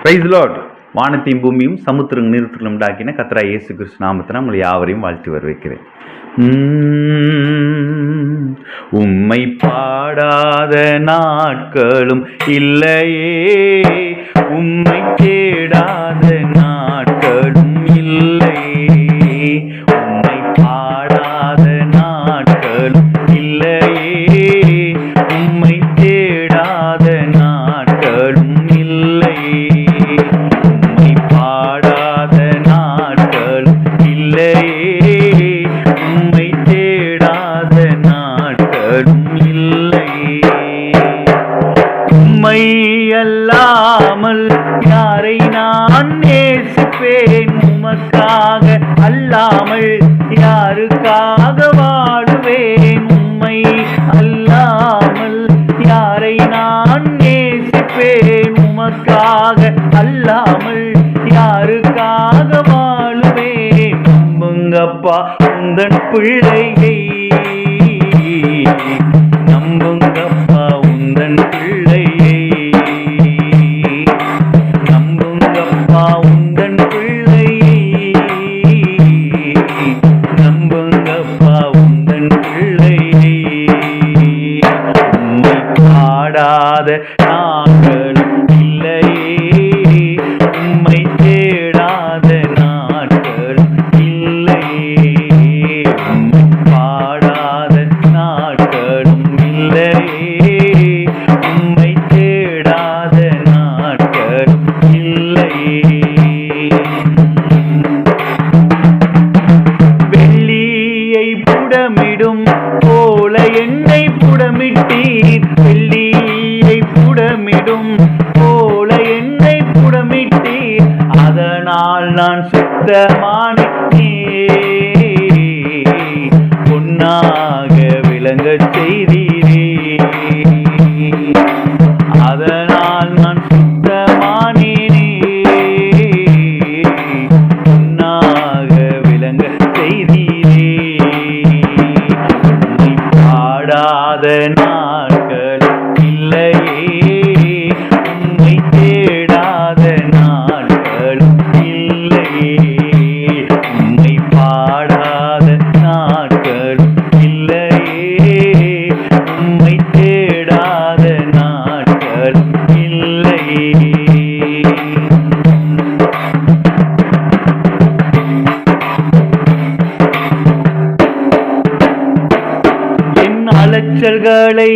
Price Lord. வானத்தையும் பூமியும் சமுத்திரம் நீர்த்துகளும் உண்டாக்கின கர்த்தராகிய இயேசு கிறிஸ்து நாமத்தினால் உங்களை யாவரையும் வாழ்த்தி வரவேற்கிறேன். உம்மை பாடாத நாட்களும் இல்லையே, உம்மை தேடாத நாட்களும் இல்லையே, உம்மை பாடாத நாட்களும் இல்லையே, உம்மை தேடாத நாட்களும் இல்லையே, உம்மை பாடாத நாட்களும் இல்லையே, உம்மை தேடாத நாட்களும் இல்லையே. உம்மை அல்லாமல் யாரை நான் நேசிப்பேன், உமக்காக அல்லாமல் யாருக்காக வாழுவேன், உம்மை அல்லாமல் யாரை நான் நேசிப்பேன், உமக்காக அல்லாமல் யாருக்காக வாழுவேன். நம்புங்கப்பா உந்தன் பிள்ளையை, நம்புங்கப்பா உந்தன் பிள்ளையை, நம்புங்கப்பா உந்தன் பிள்ளையை, நம்புங்கப்பா உந்தன் பிள்ளையை. உம்மை பாடாத நாட்களும் இல்லையே, உம்மை தேடாத நாட்களும் இல்லையே, உம்மை பாடாத நாட்களும் இல்லையே, உம்மை தேடாத நாட்களும் இல்லையே. வெள்ளியை புடமிடும் போல என்னை புடமிட்டீர், வெள்ளியை புடமிடும் போல என்னை புடமிட்டீர், அதனால் நான் சுத்தமானேன், பொன்னாக விளங்கச் செய்தீரே, அதனால் நான் சுத்தமானேனே, பொன்னாக விளங்கச் செய்தீரே. உம்மை பாடாத நாட்கள் இல்லையே, உம்மை தேடாத நாட்கள் இல்லையே, உம்மை பாடாத நாட்கள் இல்லையே, உம்மை தேடாத நாட்கள் இல்லையே. என் அலைச்சல்களை